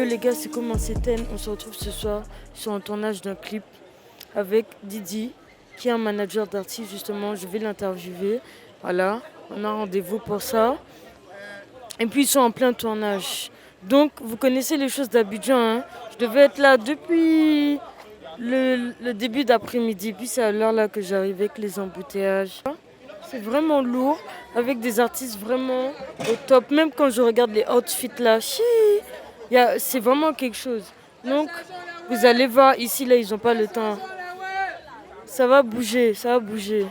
Yo les gars, c'est comment c'est. On se retrouve ce soir sur un tournage d'un clip avec Didi, qui est un manager d'artistes justement. Je vais l'interviewer. Voilà, on a rendez-vous pour ça. Et puis ils sont en plein tournage. Donc vous connaissez les choses d'Abidjan. Hein. Je devais être là depuis le début d'après-midi. Puis c'est à l'heure là que j'arrive avec les embouteillages. C'est vraiment lourd, avec des artistes vraiment au top. Même quand je regarde les outfits là, c'est vraiment quelque chose. Donc, vous allez voir, ici là, ils n'ont pas le temps. Ça va bouger, ça va bouger.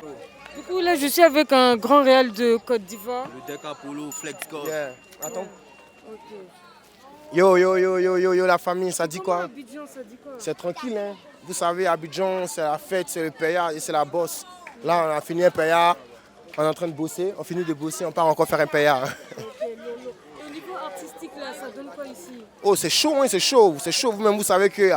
Du coup, là, je suis avec un grand réal de Côte d'Ivoire. Le Decapolo Flex God. Yeah. Attends. Ok. Yo, la famille, ça dit quoi? Abidjan, ça dit quoi? C'est tranquille, hein. Vous savez, Abidjan, c'est la fête, c'est le paya et c'est la bosse. Là, on a fini un paya, on est en train de bosser, on finit de bosser, on part encore faire un paya. Ok, lolo. Et au niveau artistique, là, ça donne quoi ici? Oh, c'est chaud, hein, c'est chaud. Vous-même, vous savez que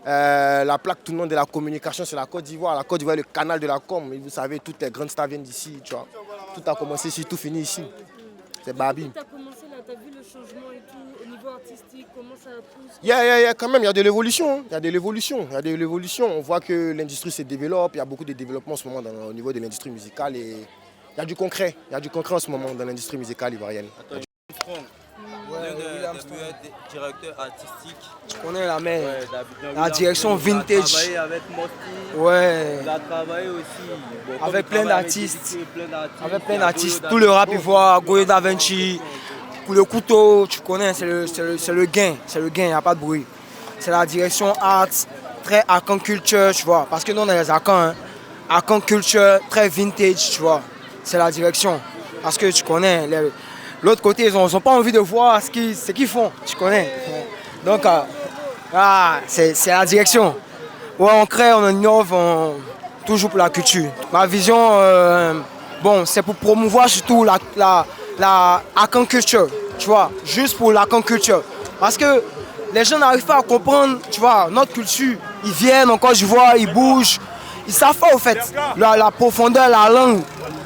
la plaque tout le monde de la communication, c'est la Côte d'Ivoire. La Côte d'Ivoire est le canal de la com. Et vous savez, toutes les grandes stars viennent d'ici, tu vois. Tout a commencé ici, tout finit ici. C'est Babi. Tu as commencé là, tu as vu le changement et tout, au niveau artistique, comment ça pousse? Quand même, il y a de l'évolution. Il y a de l'évolution. On voit que l'industrie se développe. Il y a beaucoup de développement en ce moment au niveau de l'industrie musicale. Et il y a du concret. Il y a du concret en ce moment dans l'industrie musicale ivoirienne. L'un des meilleurs directeurs artistiques. Tu connais la main, d'Abidjan. la direction vintage. Il a travaillé avec Mosti. Ouais, Il a travaillé aussi. Bon, avec comme plein il travaille d'artistes. avec Plein d'artistes. Tout le rap ivoire, Goyo Da Vinci, pour le couteau, tu connais, c'est le gain. C'est le gain, il n'y a pas de bruit. C'est la direction art, très Akan culture, tu vois. Parce que nous, on est les Akan. Hein. Akan culture, très vintage, tu vois. C'est la direction. Parce que tu connais, l'autre côté, ils n'ont pas envie de voir ce qu'ils font, tu connais. Donc, c'est la direction. Ouais, on crée, on innove, toujours pour la culture. Ma vision, c'est pour promouvoir surtout la Akan culture, tu vois, juste pour l'Akan culture. Parce que les gens n'arrivent pas à comprendre, tu vois, notre culture. Ils viennent en Côte d'Ivoire, ils bougent. Ils savent pas, au fait, la profondeur, la langue.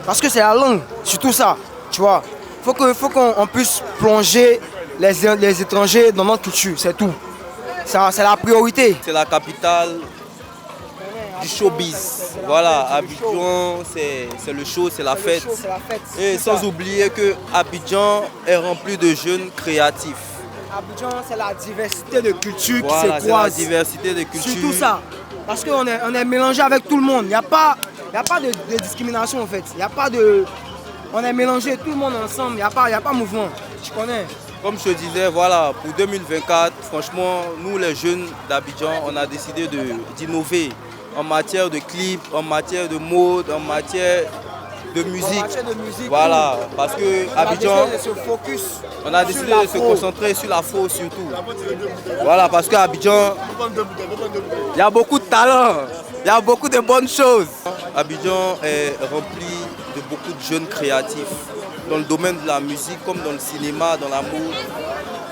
Parce que c'est la langue, surtout ça, tu vois. Faut qu'on puisse plonger les étrangers dans notre culture, c'est tout. C'est la priorité. C'est la capitale du showbiz. Voilà, Abidjan, c'est le show, c'est la fête. Et sans oublier que Abidjan est rempli de jeunes créatifs. Abidjan, c'est la diversité de cultures qui Voilà, se c'est la croisent. diversité de cultures. Surtout ça. Parce qu'on est mélangé avec tout le monde. Il n'y a pas de discrimination en fait. Il y a pas de... On est mélangé tout le monde ensemble. Il n'y a pas mouvement. Tu connais. Comme je te disais, voilà, pour 2024, franchement, nous les jeunes d'Abidjan, on a décidé d'innover en matière de clips, en matière de mode, en matière de musique. Voilà, parce que Abidjan, on a décidé de se concentrer sur l'afro surtout. Voilà, parce qu'Abidjan, il y a beaucoup de talent, il y a beaucoup de bonnes choses. Abidjan est rempli de beaucoup de jeunes créatifs dans le domaine de la musique comme dans le cinéma, dans la mode.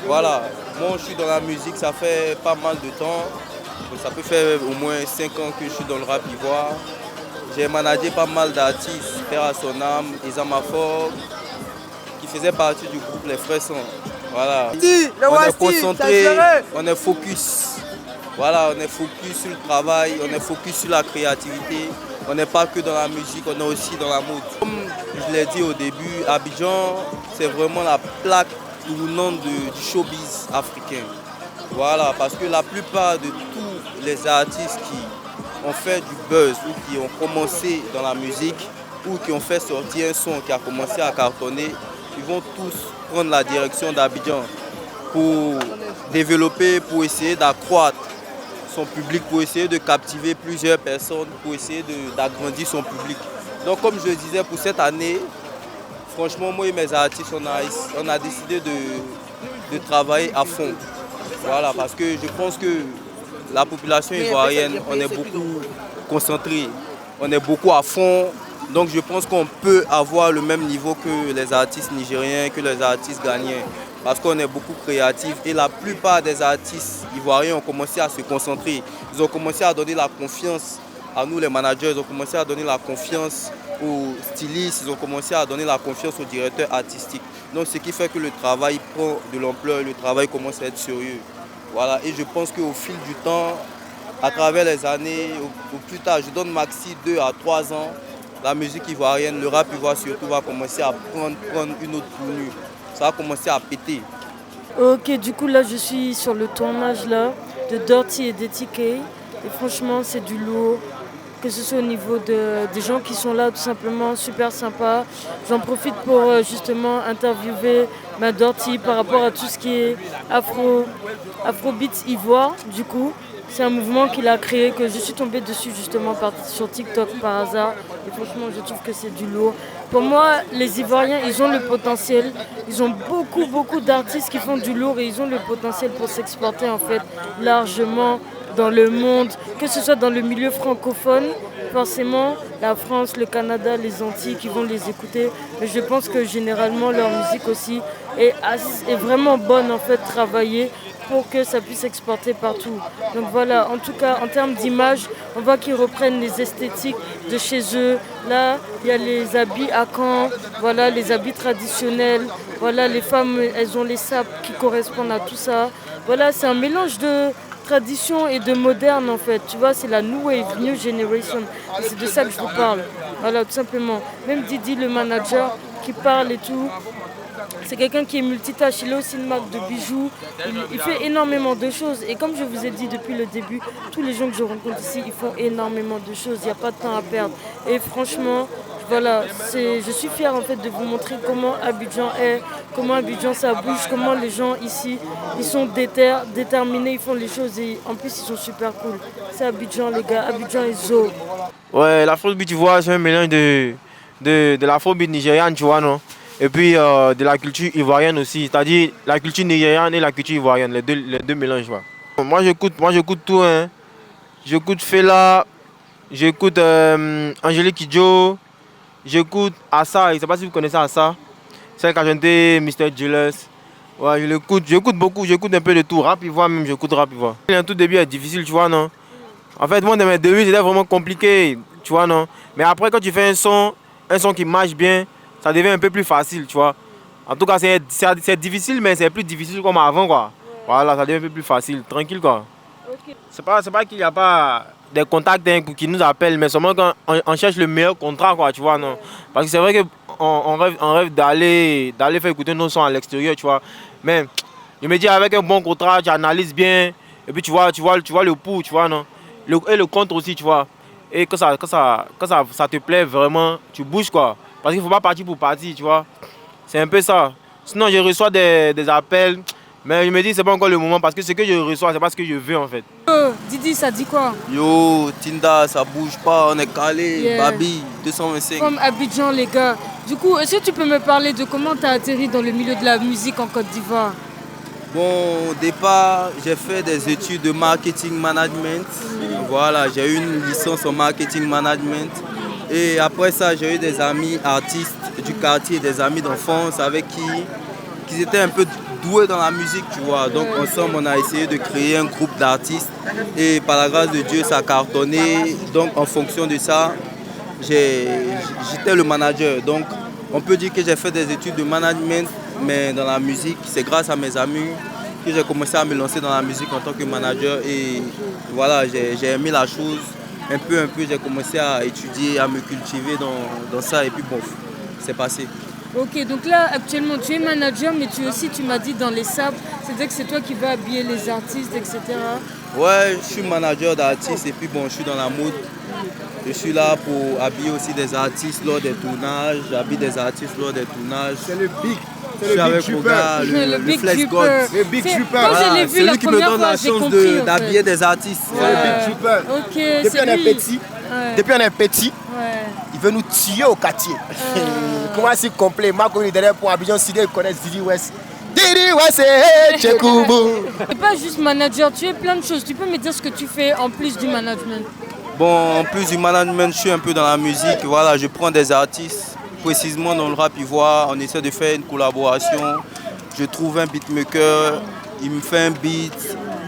Voilà, moi je suis dans la musique, ça fait pas mal de temps. Ça peut faire au moins 5 ans que je suis dans le rap ivoire. J'ai managé pas mal d'artistes, Père à son âme, Isamafor, qui faisaient partie du groupe Les Frères Sang. Voilà. On est concentré, on est focus. Voilà, on est focus sur le travail, on est focus sur la créativité. On n'est pas que dans la musique, on est aussi dans la mode. Comme je l'ai dit au début, Abidjan, c'est vraiment la plaque tournante du showbiz africain. Voilà, parce que la plupart de tous les artistes qui ont fait du buzz ou qui ont commencé dans la musique ou qui ont fait sortir un son qui a commencé à cartonner, ils vont tous prendre la direction d'Abidjan pour développer, pour essayer d'accroître son public, pour essayer de captiver plusieurs personnes, pour essayer d'agrandir son public. Donc comme je le disais, pour cette année, franchement, moi et mes artistes, on a décidé de travailler à fond. Voilà, parce que je pense que la population ivoirienne, on est beaucoup concentré, on est beaucoup à fond. Donc je pense qu'on peut avoir le même niveau que les artistes nigériens, que les artistes ghanéens. Parce qu'on est beaucoup créatifs et la plupart des artistes ivoiriens ont commencé à se concentrer. Ils ont commencé à donner la confiance à nous les managers, ils ont commencé à donner la confiance aux stylistes, ils ont commencé à donner la confiance aux directeurs artistiques. Donc ce qui fait que le travail prend de l'ampleur, le travail commence à être sérieux. Voilà, et je pense qu'au fil du temps, à travers les années, au plus tard, je donne maxi 2 à 3 ans, la musique ivoirienne, le rap ivoire surtout va commencer à prendre une autre tournure. Ça va commencer à péter. Ok, du coup là je suis sur le tournage là de Dirty et DTK et franchement c'est du lourd, que ce soit au niveau des gens qui sont là tout simplement, super sympa. J'en profite pour justement interviewer ma Dirty par rapport à tout ce qui est Afrobeats Ivoire du coup. C'est un mouvement qu'il a créé, que je suis tombée dessus justement sur TikTok par hasard. Et franchement, je trouve que c'est du lourd. Pour moi, les Ivoiriens, ils ont le potentiel. Ils ont beaucoup d'artistes qui font du lourd et ils ont le potentiel pour s'exporter en fait largement dans le monde, que ce soit dans le milieu francophone, forcément la France, le Canada, les Antilles qui vont les écouter. Mais je pense que généralement leur musique aussi est vraiment bonne en fait, travaillée pour que ça puisse exporter partout. Donc voilà, en tout cas, en termes d'image, on voit qu'ils reprennent les esthétiques de chez eux. Là, il y a les habits à Caen, voilà, les habits traditionnels. Voilà, les femmes, elles ont les sapes qui correspondent à tout ça. Voilà, c'est un mélange de tradition et de moderne en fait. Tu vois, c'est la New Wave, New Generation. Et c'est de ça que je vous parle. Voilà, tout simplement. Même Didi, le manager, qui parle et tout. C'est quelqu'un qui est multitâche, il a aussi une marque de bijoux, il fait énormément de choses. Et comme je vous ai dit depuis le début, tous les gens que je rencontre ici, ils font énormément de choses, il n'y a pas de temps à perdre. Et franchement, voilà, je suis fière en fait de vous montrer comment Abidjan est, comment Abidjan ça bouge, comment les gens ici, ils sont déterminés, ils font les choses et en plus ils sont super cool. C'est Abidjan les gars, Abidjan est zo. Ouais, l'afrobeat, tu vois, c'est un mélange de l'afrobeat nigériane, tu vois, non? Et puis de la culture ivoirienne aussi, c'est-à-dire la culture nigériane et la culture ivoirienne, les deux mélanges. Quoi. Moi j'écoute tout, hein. J'écoute Fela, j'écoute Angélique Kidjo, j'écoute Assa, je ne sais pas si vous connaissez Assa, celle qui a chanté Mr. Jealous. Ouais, j'écoute beaucoup, j'écoute un peu de tout, rap ivoire même, j'écoute rap ivoire. Un tout début est difficile, tu vois, non? En fait, moi, dans mes débuts, c'était vraiment compliqué, tu vois, non? Mais après, quand tu fais un son qui marche bien, ça devient un peu plus facile, tu vois. En tout cas, c'est difficile, mais c'est plus difficile comme avant, quoi. Voilà, ça devient un peu plus facile, tranquille, quoi. Okay. C'est pas qu'il n'y a pas des contacts qui nous appellent, mais seulement quand on cherche le meilleur contrat, quoi, tu vois, non. Parce que c'est vrai qu'on rêve d'aller faire écouter nos sons à l'extérieur, tu vois. Mais je me dis, avec un bon contrat, tu analyses bien, et puis tu vois le pour, tu vois, non. Et le contre aussi, tu vois. Et quand ça te plaît vraiment, tu bouges, quoi. Parce qu'il ne faut pas partir pour partir, tu vois. C'est un peu ça. Sinon, je reçois des appels, mais je me dis que ce n'est pas encore le moment parce que ce que je reçois, c'est pas ce que je veux en fait. Didi, ça dit quoi? Yo, Tinda, ça bouge pas, on est calé. Yeah. Babi, 225. Comme Abidjan, les gars. Du coup, est-ce que tu peux me parler de comment tu as atterri dans le milieu de la musique en Côte d'Ivoire? Bon, au départ, j'ai fait des études de marketing management. Voilà, j'ai eu une licence en marketing management. Et après ça, j'ai eu des amis artistes du quartier, des amis d'enfance avec qui étaient un peu doués dans la musique, tu vois. Donc ensemble, on a essayé de créer un groupe d'artistes et par la grâce de Dieu, ça a cartonné. Donc en fonction de ça, j'étais le manager. Donc on peut dire que j'ai fait des études de management, mais dans la musique, c'est grâce à mes amis que j'ai commencé à me lancer dans la musique en tant que manager. Et voilà, j'ai aimé la chose. Un peu, j'ai commencé à étudier, à me cultiver dans ça et puis bon, c'est passé. Ok, donc là, actuellement, tu es manager, mais tu m'as dit dans les sapes, c'est-à-dire que c'est toi qui vas habiller les artistes, etc. Ouais, je suis manager d'artistes et puis bon, je suis dans la mode. Je suis là pour habiller aussi des artistes lors des tournages, j'habille des artistes lors des tournages. C'est le big. Je suis avec mon gars, le Flex God. Le Big Tripper. Voilà, c'est lui qui me donne la chance d'habiller des artistes. C'est le Big Tripper. Ok, depuis on est petit, il veut nous tuer au quartier. Comment c'est complet? Moi, quand il est derrière pour Abidjan City, il connaît Didi West. Didi West, c'est Tchekoubou. Tu n'es pas juste manager, tu es plein de choses. Tu peux me dire ce que tu fais en plus du management? Bon, en plus du management, je suis un peu dans la musique. Voilà, je prends des artistes. Précisément dans le rap ivoire, on essaie de faire une collaboration. Je trouve un beatmaker, il me fait un beat,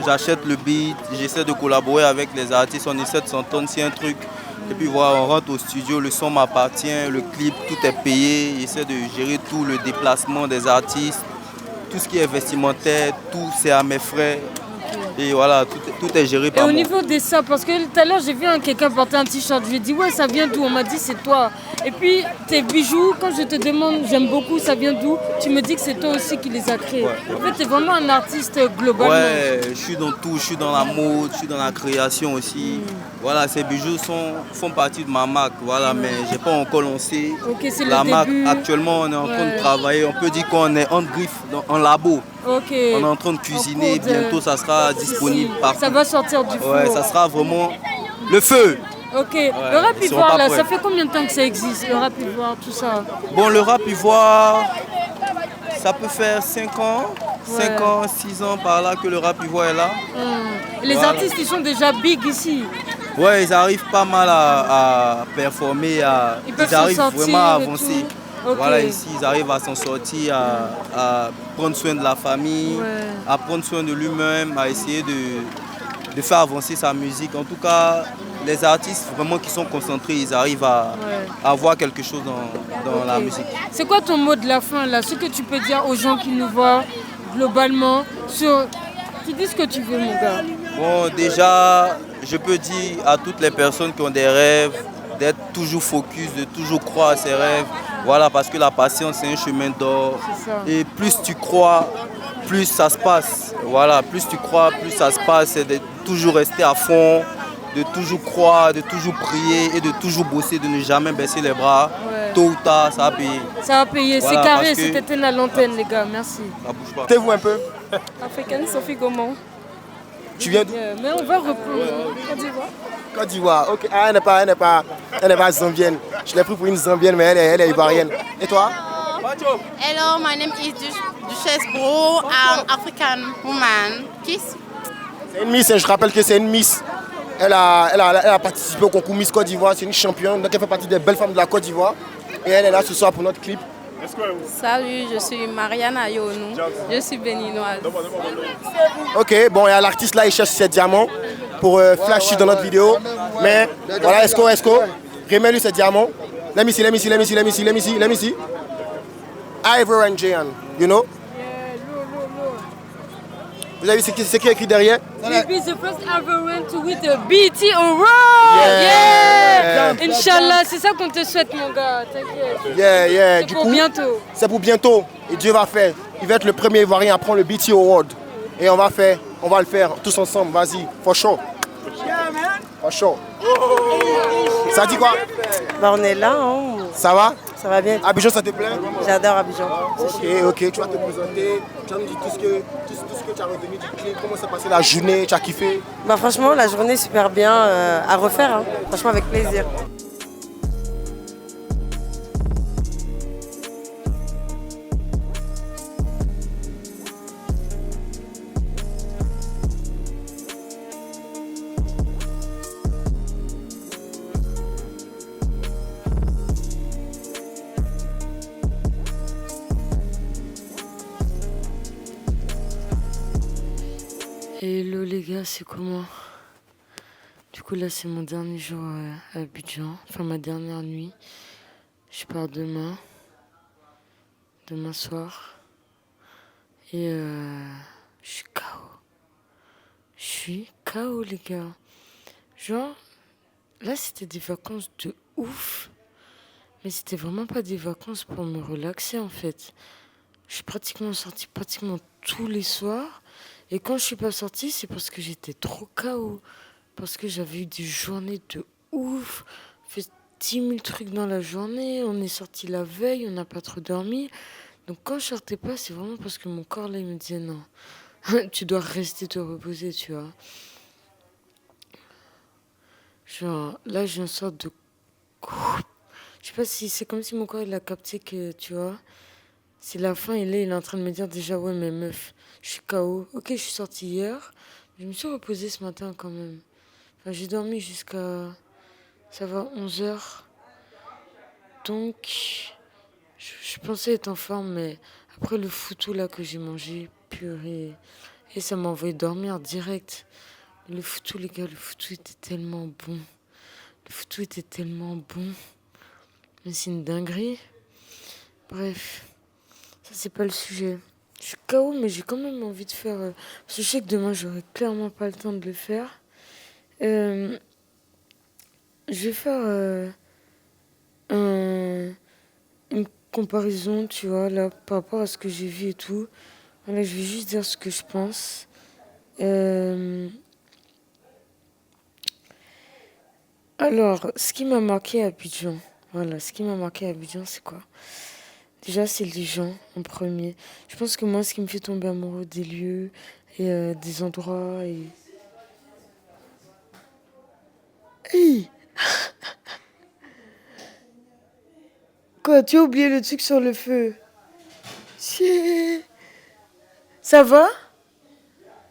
j'achète le beat, j'essaie de collaborer avec les artistes, on essaie de s'entendre sur un truc. Et puis voilà, on rentre au studio, le son m'appartient, le clip, tout est payé. J'essaie de gérer tout le déplacement des artistes, tout ce qui est vestimentaire, tout c'est à mes frais. Et voilà, tout est géré Et par au moi. niveau des sables, parce que tout à l'heure j'ai vu quelqu'un porter un t-shirt, je lui ai dit ouais ça vient d'où? On m'a dit c'est toi. Et puis tes bijoux, quand je te demande j'aime beaucoup, ça vient d'où? Tu me dis que c'est toi aussi qui les as créés. En fait t'es vraiment un artiste globalement. Ouais, je suis dans tout, je suis dans la mode, je suis dans la création aussi. Voilà, ces bijoux font partie de ma marque, voilà, mais j'ai pas encore lancé Ok, c'est la le marque. début. Actuellement, on est en train de travailler, on peut dire qu'on est en griffe, en labo. Ok. On est en train de cuisiner, cours de- bientôt ça sera disponible partout. Ça va sortir du four. Ouais, ça sera vraiment le feu. Ok. Le rap ils seront ivoire pas là, prêts. ça fait combien de temps que ça existe? Le rap ivoire, tout ça. Bon, le rap ivoire, ça peut faire 5 ans, 5 ans, 6 ans par là que le rap ivoire est là. Et les Voilà. artistes ils sont déjà big ici. Ouais, ils arrivent pas mal à performer, Ils peuvent ils arrivent s'en sortir vraiment à et avancer. tout. Ok. Voilà, ici, ils arrivent à s'en sortir, à prendre soin de la famille, Ouais. à prendre soin de lui-même, à essayer de faire avancer sa musique. En tout cas, les artistes vraiment qui sont concentrés, ils arrivent à avoir quelque chose dans la Ok. musique. C'est quoi ton mot de la fin là? Ce que tu peux dire aux gens qui nous voient globalement sur. Tu dis ce que tu veux mon gars. Bon, déjà, je peux dire à toutes les personnes qui ont des rêves d'être toujours focus, de toujours croire à ses rêves. Voilà, parce que la patience, c'est un chemin d'or. C'est ça. Et plus tu crois, plus ça se passe. Voilà, plus tu crois, plus ça se passe. C'est de toujours rester à fond, de toujours croire, de toujours prier et de toujours bosser, de ne jamais baisser les bras. Ouais. Tôt ou tard, ça va payer. Ça va payer. Voilà, C'est carré, parce que- c'était à l'antenne les gars, merci. Ça bouge pas. Mettez-vous un peu. Africaine Sophie Gaumont. Tu viens d'où? Mais on va reprendre. Côte d'Ivoire. Côte d'Ivoire. Ok. Ah, elle n'est pas zambienne. Je l'ai pris pour une zambienne, mais elle est ivoirienne. Et toi? Hello, my name is Duchesse Bro. I'm African woman. Kiss. C'est une Miss, hein, je rappelle que c'est une Miss. Elle a participé au concours Miss Côte d'Ivoire, c'est une championne, donc elle fait partie des belles femmes de la Côte d'Ivoire. Et elle est là ce soir pour notre clip. Salut, je suis Mariana Ayonou. Je suis béninoise. Ok, bon, il y a l'artiste là, il cherche ses diamants pour flasher dans notre vidéo. Mais voilà, Esco, remets-lui ses diamants. Let me see. Ivor and Jayan, you know? Vous avez vu c'est qui écrit derrière? Maybe the first ever went to with the BT Award. Yeah. Inch'Allah, c'est ça qu'on te souhaite mon gars. T'inquiète. Yeah. C'est Du pour coup, bientôt. c'est pour bientôt. Et Dieu va faire. Il va être le premier Ivoirien à prendre le BT Award. Et on va le faire tous ensemble. Vas-y, for sure. For sure. Ça dit quoi? Bah, on est là, hein. Ça va? Ça va bien. Abidjan, ça te plaît? J'adore Abidjan. Ok, tu vas te présenter. Tu vas nous dire tout ce que tu as retenu du clip, comment s'est passée la journée, tu as kiffé? Bah, franchement, la journée est super bien à refaire. Hein. Franchement, avec plaisir. Hello les gars, c'est comment? Du coup là c'est mon dernier jour à Abidjan, enfin ma dernière nuit. Je pars demain soir. Et je suis KO. Je suis KO les gars. Genre, là c'était des vacances de ouf. Mais c'était vraiment pas des vacances pour me relaxer en fait. Je suis pratiquement sortie tous les soirs. Et quand je suis pas sortie, c'est parce que j'étais trop KO. Parce que j'avais eu des journées de ouf. Fait 10 000 trucs dans la journée. On est sorti la veille, on n'a pas trop dormi. Donc quand je sortais pas, c'est vraiment parce que mon corps là, il me disait non. Tu dois rester te reposer, tu vois. Genre, là, j'ai une sorte de... Je sais pas si c'est comme si mon corps, il a capté que, tu vois, c'est la fin et là, il est en train de me dire déjà, ouais, mais meuf, je suis KO. Ok, je suis sortie hier. Je me suis reposée ce matin quand même. Enfin, j'ai dormi jusqu'à, ça va, 11h. Donc, je pensais être en forme, mais après le foutou là que j'ai mangé, purée, et ça m'a envoyé dormir direct. Le foutou, les gars, le foutou était tellement bon. Mais c'est une dinguerie. Bref, ça c'est pas le sujet. Je suis KO, mais j'ai quand même envie de faire. Parce que je sais que demain, j'aurai clairement pas le temps de le faire. Euh, je vais faire une comparaison, tu vois, là, par rapport à ce que j'ai vu et tout. Voilà, je vais juste dire ce que je pense. Euh, alors, ce qui m'a marqué à Abidjan, voilà, ce qui m'a marqué à Abidjan, c'est quoi? Déjà, c'est les gens en premier. Je pense que moi, ce qui me fait tomber amoureux des lieux et des endroits et... Hey! Quoi, tu as oublié le truc sur le feu? Tiens. Ça va?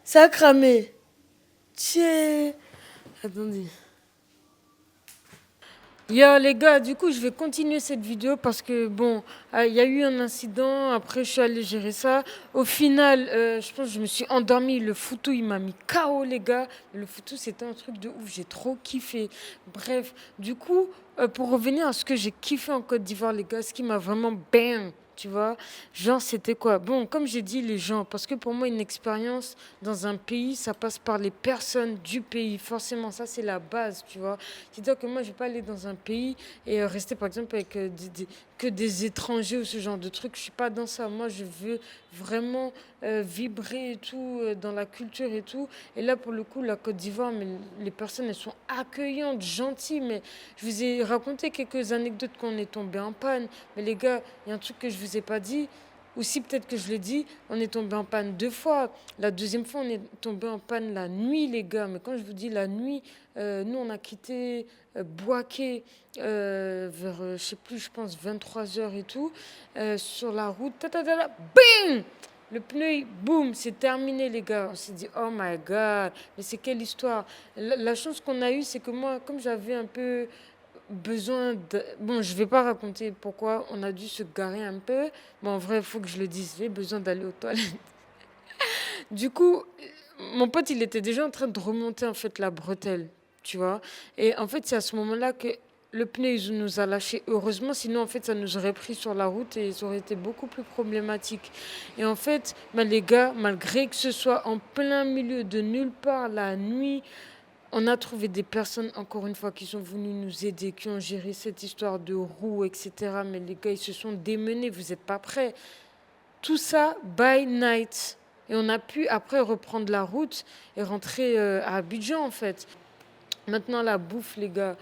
Ça a cramé. Tiens. Attendez. Yo les gars, du coup je vais continuer cette vidéo parce que bon, il y a eu un incident, après je suis allée gérer ça. Au final, je pense que je me suis endormie, le foutou il m'a mis KO les gars. Le foutou c'était un truc de ouf, j'ai trop kiffé. Bref, du coup, pour revenir à ce que j'ai kiffé en Côte d'Ivoire les gars, ce qui m'a vraiment bang, tu vois, genre c'était quoi? Bon, comme j'ai dit les gens, parce que pour moi une expérience dans un pays, ça passe par les personnes du pays, forcément ça c'est la base, tu vois. C'est-à-dire que moi, je ne vais pas aller dans un pays et rester, par exemple, avec que des étrangers ou ce genre de trucs. Je ne suis pas dans ça. Moi, je veux vraiment vibrer et tout, dans la culture et tout. Et là, pour le coup, la Côte d'Ivoire, mais les personnes, elles sont accueillantes, gentilles. Mais je vous ai raconté quelques anecdotes quand on est tombé en panne. Mais les gars, il y a un truc que je ne vous ai pas dit. Ou si peut-être que je l'ai dit, on est tombé en panne 2 fois. La deuxième fois, on est tombé en panne la nuit, les gars. Mais quand je vous dis la nuit, nous, on a quitté Bouaké vers, je sais plus, je pense 23 h et tout, sur la route. Bing! Le pneu, boum, c'est terminé, les gars. On s'est dit, oh my God, mais c'est quelle histoire. La chance qu'on a eue, c'est que moi, comme j'avais un peu besoin de... Bon, je vais pas raconter pourquoi on a dû se garer un peu. Mais en vrai, il faut que je le dise. J'ai besoin d'aller aux toilettes. Du coup, mon pote, il était déjà en train de remonter en fait la bretelle, tu vois. Et en fait, c'est à ce moment-là que le pneu, il nous a lâché. Heureusement, sinon, en fait, ça nous aurait pris sur la route et ça aurait été beaucoup plus problématique. Et en fait, ben, les gars, malgré que ce soit en plein milieu de nulle part, la nuit, on a trouvé des personnes, encore une fois, qui sont venues nous aider, qui ont géré cette histoire de roues, etc. Mais les gars, ils se sont démenés, vous n'êtes pas prêts. Tout ça by night. Et on a pu après reprendre la route et rentrer à Abidjan en fait. Maintenant la bouffe les gars,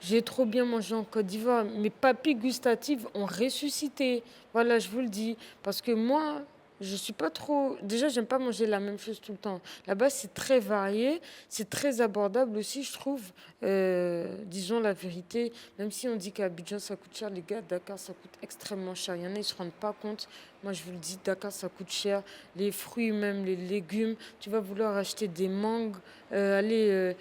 j'ai trop bien mangé en Côte d'Ivoire. Mes papilles gustatives ont ressuscité. Voilà, je vous le dis. Parce que moi, je suis pas trop... Déjà, j'aime pas manger la même chose tout le temps. Là-bas, c'est très varié. C'est très abordable aussi, je trouve. Disons la vérité. Même si on dit qu'à Abidjan, ça coûte cher, les gars, Dakar, ça coûte extrêmement cher. Il y en a, ils se rendent pas compte. Moi, je vous le dis, Dakar, ça coûte cher. Les fruits, même les légumes. Tu vas vouloir acheter des mangues. C'est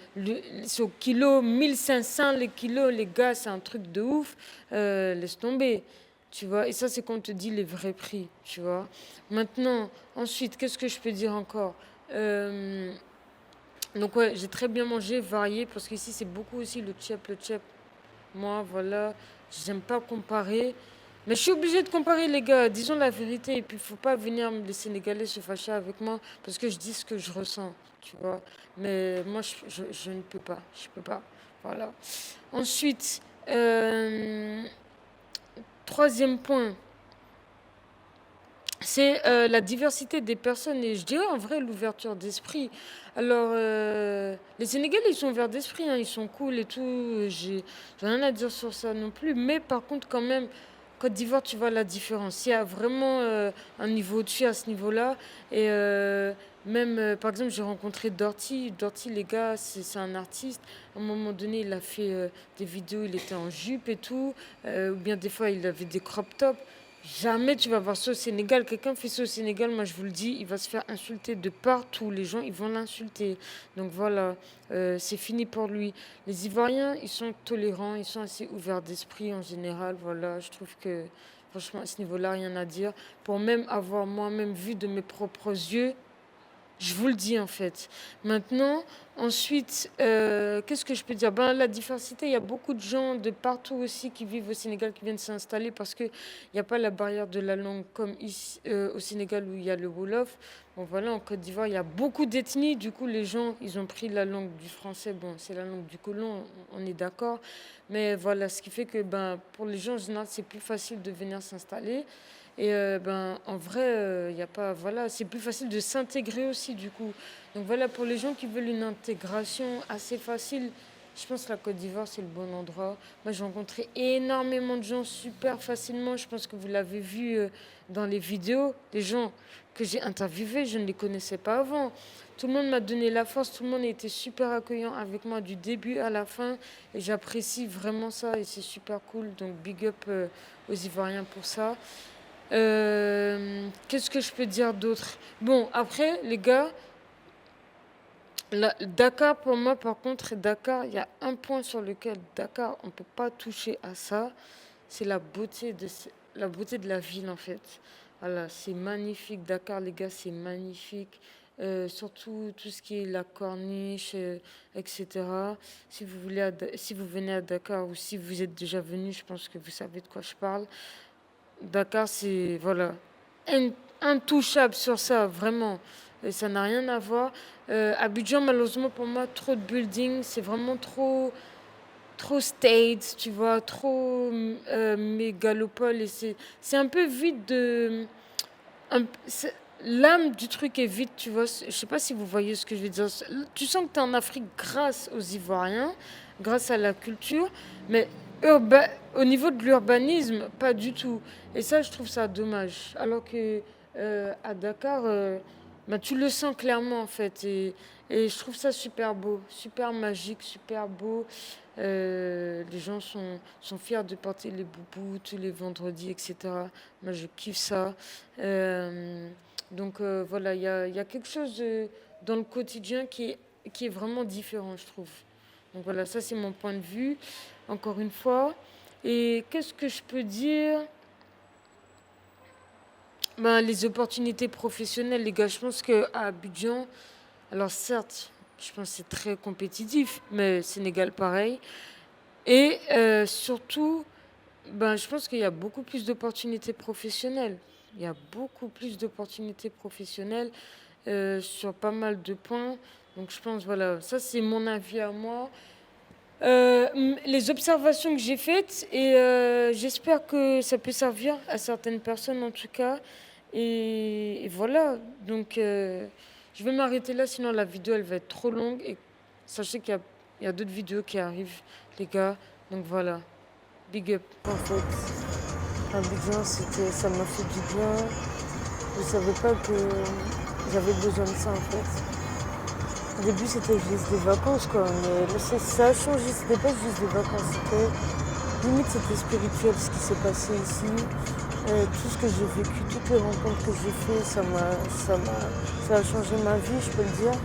au kilo, 1500 les kilos, les gars, c'est un truc de ouf. Laisse tomber. Tu vois, et ça, c'est quand on te dit les vrais prix, tu vois. Maintenant, ensuite, qu'est-ce que je peux dire encore? Donc, ouais, j'ai très bien mangé, varié, parce qu'ici, c'est beaucoup aussi le tchèp, le tchèp. Moi, voilà, j'aime pas comparer. Mais je suis obligée de comparer, les gars, disons la vérité. Et puis, il faut pas venir les Sénégalais se fâcher avec moi, parce que je dis ce que je ressens, tu vois. Mais moi, je ne peux pas, je peux pas. Voilà. Ensuite, troisième point, c'est la diversité des personnes et je dirais en vrai l'ouverture d'esprit. Alors, les Sénégalais, ils sont ouverts d'esprit, hein, ils sont cool et tout. J'ai rien à dire sur ça non plus. Mais par contre, quand même, Côte d'Ivoire, tu vois la différence. Il y a vraiment un niveau au-dessus à ce niveau-là. Et même, par exemple, j'ai rencontré Dorty. Dorty, les gars, c'est un artiste. À un moment donné, il a fait des vidéos, il était en jupe et tout. Ou bien des fois, il avait des crop tops. Jamais tu vas voir ça au Sénégal. Quelqu'un fait ça au Sénégal, moi je vous le dis, il va se faire insulter de partout. Les gens, ils vont l'insulter. Donc voilà, c'est fini pour lui. Les Ivoiriens, ils sont tolérants, ils sont assez ouverts d'esprit en général. Voilà, je trouve que franchement, à ce niveau-là, rien à dire. Pour même avoir moi-même vu de mes propres yeux, Je vous le dis en fait. Maintenant, ensuite, qu'est-ce que je peux dire? La diversité, il y a beaucoup de gens de partout aussi qui vivent au Sénégal, qui viennent s'installer parce qu'il n'y a pas la barrière de la langue comme ici, au Sénégal où il y a le Wolof. Bon voilà, en Côte d'Ivoire, il y a beaucoup d'ethnies. Du coup, les gens, ils ont pris la langue du français. Bon, c'est la langue du colon, on est d'accord. Mais voilà, ce qui fait que pour les gens, en général, c'est plus facile de venir s'installer. Et en vrai, il y a pas, voilà, c'est plus facile de s'intégrer aussi du coup. Donc voilà, pour les gens qui veulent une intégration assez facile, je pense que la Côte d'Ivoire, c'est le bon endroit. Moi, j'ai rencontré énormément de gens super facilement. Je pense que vous l'avez vu dans les vidéos. Les gens que j'ai interviewés, je ne les connaissais pas avant. Tout le monde m'a donné la force. Tout le monde a été super accueillant avec moi du début à la fin. Et j'apprécie vraiment ça et c'est super cool. Donc, big up aux Ivoiriens pour ça. Qu'est-ce que je peux dire d'autre? Bon, après, les gars, Dakar, pour moi, par contre, Dakar, il y a un point sur lequel Dakar, on ne peut pas toucher à ça. C'est la beauté de la ville, en fait. Voilà, c'est magnifique. Dakar, les gars, c'est magnifique. Surtout tout ce qui est la corniche, etc. Si vous venez à Dakar ou si vous êtes déjà venu, je pense que vous savez de quoi je parle. Dakar, c'est voilà, intouchable sur ça, vraiment. Et ça n'a rien à voir. Abidjan, malheureusement, pour moi, trop de buildings, c'est vraiment trop state, tu vois, trop mégalopole. Et c'est un peu vide de. L'âme du truc est vide, tu vois. Je sais pas si vous voyez ce que je veux dire. Tu sens que tu es en Afrique grâce aux Ivoiriens, grâce à la culture, mais au niveau de l'urbanisme, pas du tout. Et ça, je trouve ça dommage. Alors que à Dakar, tu le sens clairement en fait. Et je trouve ça super beau, super magique, super beau. Les gens sont fiers de porter les boubous tous les vendredis, etc. Moi, je kiffe ça. Donc voilà, il y a quelque chose dans le quotidien qui est vraiment différent, je trouve. Donc voilà, ça c'est mon point de vue, encore une fois. Et qu'est-ce que je peux dire? Les opportunités professionnelles, les gars, je pense qu'à Abidjan, alors certes, je pense que c'est très compétitif, mais Sénégal pareil. Et surtout, je pense qu'il y a beaucoup plus d'opportunités professionnelles. Il y a beaucoup plus d'opportunités professionnelles sur pas mal de points. Donc je pense, voilà, ça c'est mon avis à moi. Les observations que j'ai faites et j'espère que ça peut servir à certaines personnes en tout cas. Et voilà, donc je vais m'arrêter là, sinon la vidéo elle va être trop longue. Et sachez qu'il y a d'autres vidéos qui arrivent, les gars. Donc voilà, big up. En fait, Abidjan, ça m'a fait du bien. Je savais pas que j'avais besoin de ça en fait. Au début, c'était juste des vacances, quoi. Mais là, ça a changé. C'était pas juste des vacances. C'était spirituel ce qui s'est passé ici. Tout ce que j'ai vécu, toutes les rencontres que j'ai faites, ça a changé ma vie, je peux le dire.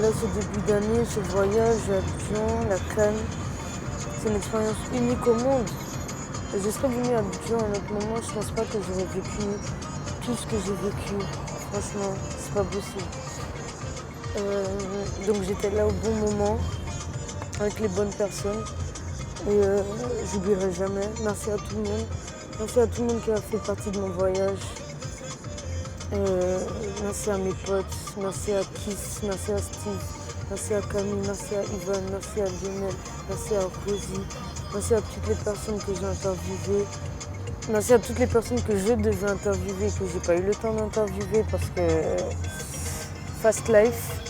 Là, ce début d'année, ce voyage à Abidjan, la Cannes, c'est une expérience unique au monde. Et je serais venue à Abidjan à un autre moment, je pense pas que j'aurais vécu tout ce que j'ai vécu. Franchement, c'est pas possible. Donc j'étais là au bon moment, avec les bonnes personnes. Et j'oublierai jamais. Merci à tout le monde. Merci à tout le monde qui a fait partie de mon voyage. Merci à mes potes, merci à Kiss, merci à Steve, merci à Camille, merci à Ivan, merci à Lionel, merci à Rosie, merci à toutes les personnes que j'ai interviewées. Merci à toutes les personnes que je devais interviewer et que j'ai pas eu le temps d'interviewer parce que fast life.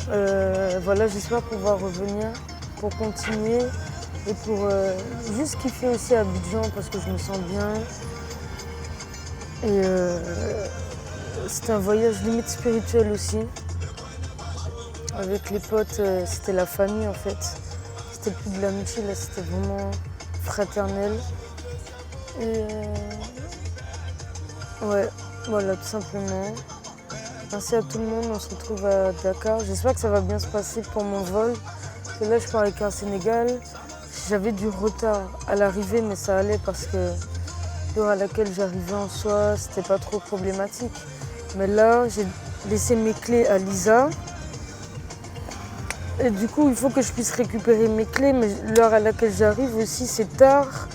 Voilà, j'espère pouvoir revenir pour continuer et pour juste kiffer aussi à Abidjan parce que je me sens bien. Et c'était un voyage limite spirituel aussi. Avec les potes, c'était la famille en fait. C'était plus de l'amitié, là c'était vraiment fraternel. Et ouais, voilà, tout simplement. Merci à tout le monde, on se retrouve à Dakar. J'espère que ça va bien se passer pour mon vol. Parce que là, je pars avec un Sénégal. J'avais du retard à l'arrivée, mais ça allait parce que l'heure à laquelle j'arrivais en soi, c'était pas trop problématique. Mais là, laissé mes clés à Lisa. Et du coup, il faut que je puisse récupérer mes clés, mais l'heure à laquelle j'arrive aussi, c'est tard.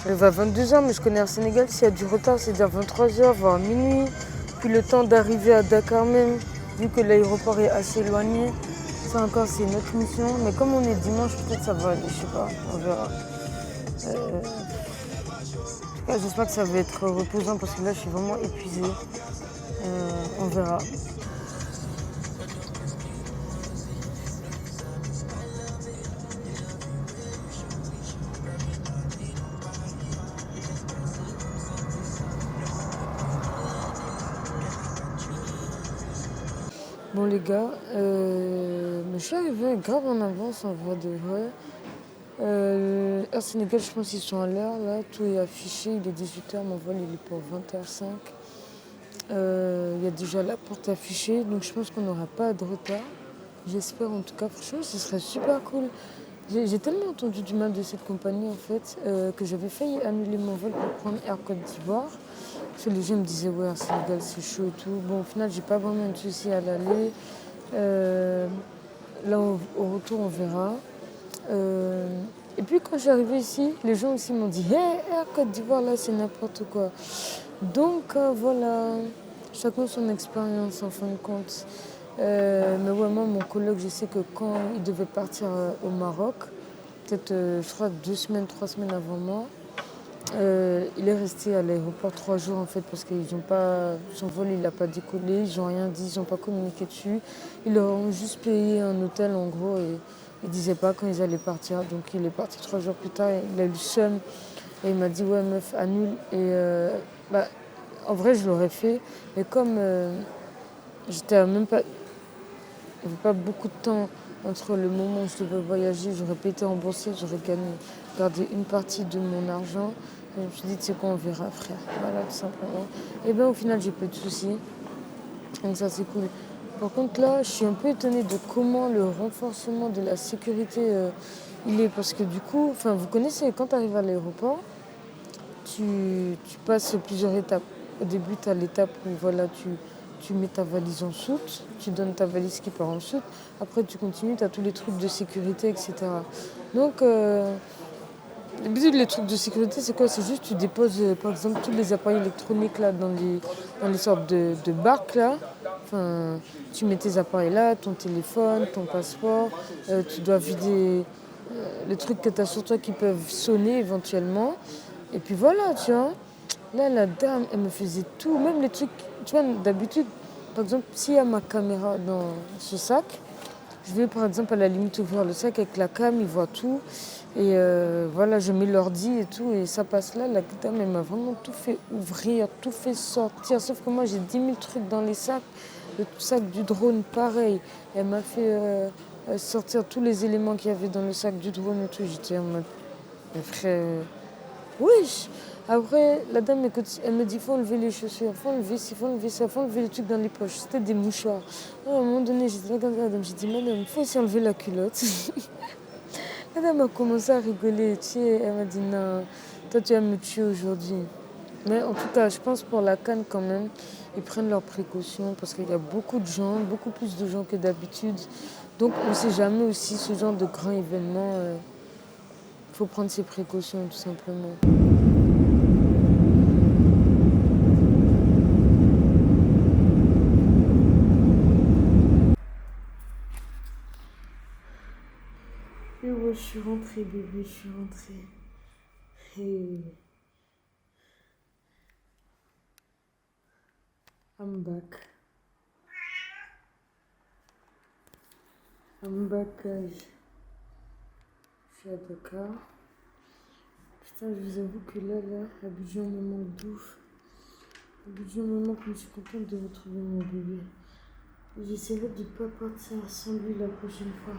J'arrive à 22h, mais je connais un Sénégal, s'il y a du retard, c'est vers 23h, voire minuit. Puis le temps d'arriver à Dakar même, vu que l'aéroport est assez éloigné, ça encore, c'est une autre mission. Mais comme on est dimanche, peut-être ça va aller, je sais pas, on verra. En tout cas, j'espère que ça va être reposant parce que là, je suis vraiment épuisée. On verra. Bon les gars, je suis arrivée grave en avance en vrai de vrai. Air Sénégal, je pense qu'ils sont à l'heure là, tout est affiché, il est 18h, mon vol il est pour 20h05. Il y a déjà la porte affichée, donc je pense qu'on n'aura pas de retard. J'espère en tout cas, franchement ce serait super cool. J'ai tellement entendu du mal de cette compagnie en fait, que j'avais failli annuler mon vol pour prendre Air Côte d'Ivoire. Parce que les gens me disaient ouais, Air Sénégal c'est chaud et tout. Bon au final j'ai pas vraiment de soucis à l'aller. Là au retour on verra. Et puis quand je suis arrivée ici, les gens aussi m'ont dit hey, Air Côte d'Ivoire là c'est n'importe quoi. Donc voilà, chacun son expérience en fin de compte. Mais ouais, moi, mon collègue, je sais que quand il devait partir au Maroc, peut-être, je crois, 2 semaines, 3 semaines avant moi, il est resté à l'aéroport 3 jours en fait parce qu'ils ont pas, son vol il n'a pas décollé, ils n'ont rien dit, ils n'ont pas communiqué dessus. Ils leur ont juste payé un hôtel en gros et ils ne disaient pas quand ils allaient partir. Donc il est parti 3 jours plus tard, il a eu le seum et il m'a dit ouais meuf annule. Et en vrai je l'aurais fait, mais comme j'étais même pas... Il n'y avait pas beaucoup de temps entre le moment où je devais voyager, j'aurais pas été remboursée, j'aurais gardé une partie de mon argent. Et je me suis dit, tu sais quoi, on verra, frère. Voilà, tout simplement. Et bien, au final, j'ai pas eu de soucis. Donc ça, c'est cool. Par contre, là, je suis un peu étonnée de comment le renforcement de la sécurité, il est. Parce que du coup, vous connaissez, quand tu arrives à l'aéroport, tu passes plusieurs étapes. Au début, tu as l'étape où voilà, tu mets ta valise en soute, tu donnes ta valise qui part en soute. Après, tu continues, tu as tous les trucs de sécurité, etc. Donc, d'habitude, les trucs de sécurité, c'est quoi? C'est juste tu déposes, par exemple, tous les appareils électroniques là, dans les sortes de barques. Là. Tu mets tes appareils là, ton téléphone, ton passeport. Tu dois vider les trucs que tu as sur toi qui peuvent sonner éventuellement. Et puis voilà, tu vois. Là, la dame, elle me faisait tout, même les trucs, tu vois, d'habitude, par exemple, s'il y a ma caméra dans ce sac, je vais par exemple à la limite ouvrir le sac avec la cam, ils voient tout, et voilà, je mets l'ordi et tout, et ça passe là, la dame, elle m'a vraiment tout fait ouvrir, tout fait sortir, sauf que moi, j'ai 10 000 trucs dans les sacs, le sac du drone, pareil, elle m'a fait sortir tous les éléments qu'il y avait dans le sac du drone et tout, j'étais en mode, mais frère, oui. Après, la dame, elle me dit, faut enlever les chaussures, faut enlever ci, faut enlever ça, faut enlever les trucs dans les poches. C'était des mouchoirs. Alors, à un moment donné, j'étais là comme ça, la dame, j'ai dit, madame, il faut aussi enlever la culotte. La dame a commencé à rigoler, tu sais, elle m'a dit, non, toi, tu vas me tuer aujourd'hui. Mais en tout cas, je pense pour la CAN quand même, ils prennent leurs précautions parce qu'il y a beaucoup de gens, beaucoup plus de gens que d'habitude. Donc, on ne sait jamais aussi ce genre de grand événement. Il faut prendre ses précautions, tout simplement. Et ouais, je suis rentrée, bébé, je suis rentrée. Hey. I'm back. I'm back, guys. Je suis à Dakar. Putain, je vous avoue que là, Abidjan me manque d'ouf. Abidjan me manque, mais je suis contente de retrouver mon bébé. J'essaierai de ne pas partir sans lui la prochaine fois.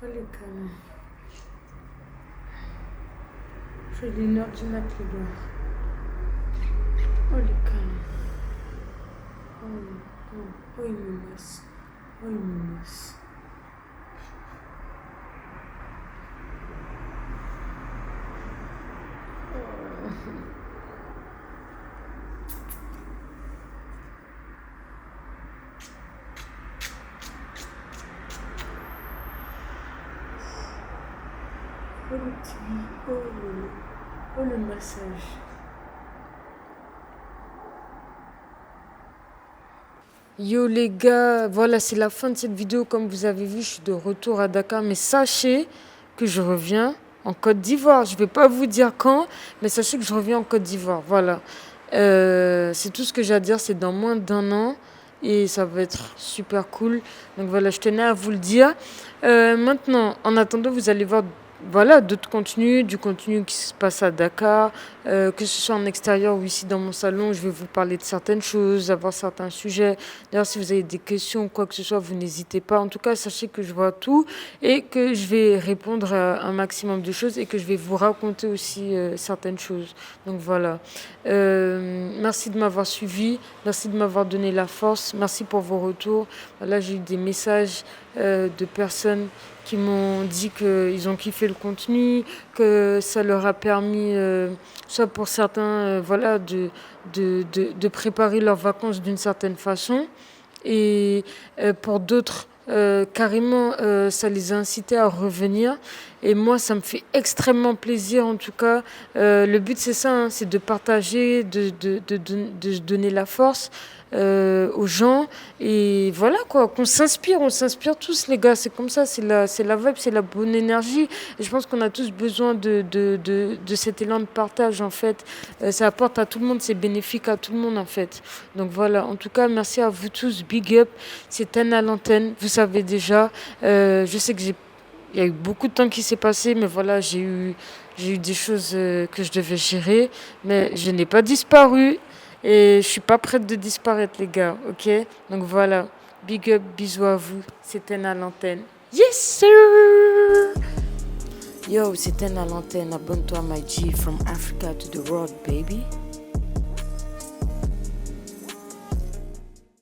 Oh les calmes. C'est 1h du mat, les gars. Oh les calmes. Oh, il me laisse. Oh, il me laisse. Oh le petit, oh le massage. Yo les gars, voilà c'est la fin de cette vidéo. Comme vous avez vu, je suis de retour à Dakar. Mais sachez que je reviens en Côte d'Ivoire. Je ne vais pas vous dire quand, mais sachez que je reviens en Côte d'Ivoire. Voilà. C'est tout ce que j'ai à dire. C'est dans moins d'1 an. Et ça va être super cool. Donc voilà, je tenais à vous le dire. Maintenant, en attendant, vous allez voir voilà, d'autres contenus, du contenu qui se passe à Dakar, que ce soit en extérieur ou ici dans mon salon. Je vais vous parler de certaines choses, avoir certains sujets. D'ailleurs, si vous avez des questions ou quoi que ce soit, vous n'hésitez pas. En tout cas, sachez que je vois tout et que je vais répondre à un maximum de choses et que je vais vous raconter aussi certaines choses. Donc voilà. Merci de m'avoir suivi, merci de m'avoir donné la force, merci pour vos retours. Là, j'ai eu des messages de personnes qui m'ont dit qu'ils ont kiffé le contenu, que ça leur a permis, soit pour certains, voilà, de préparer leurs vacances d'une certaine façon. Et pour d'autres, carrément, ça les a incités à revenir. Et moi, ça me fait extrêmement plaisir, en tout cas. Le but, c'est ça, hein, c'est de partager, de donner la force aux gens. Et voilà, quoi, qu'on s'inspire, on s'inspire tous, les gars. C'est comme ça, c'est la vibe, c'est la bonne énergie. Et je pense qu'on a tous besoin de cet élan de partage, en fait. Ça apporte à tout le monde, c'est bénéfique à tout le monde, en fait. Donc voilà, en tout cas, merci à vous tous. Big up, c'est Ten à l'antenne, vous savez déjà. Je sais que il y a eu beaucoup de temps qui s'est passé, mais voilà, j'ai eu des choses que je devais gérer, mais je n'ai pas disparu et je suis pas prête de disparaître, les gars, ok? Donc voilà, big up, bisous à vous, c'est Ten à l'antenne. Yes, sir! Yo, c'est Ten à l'antenne, abonne-toi, my G, from Africa to the world, baby.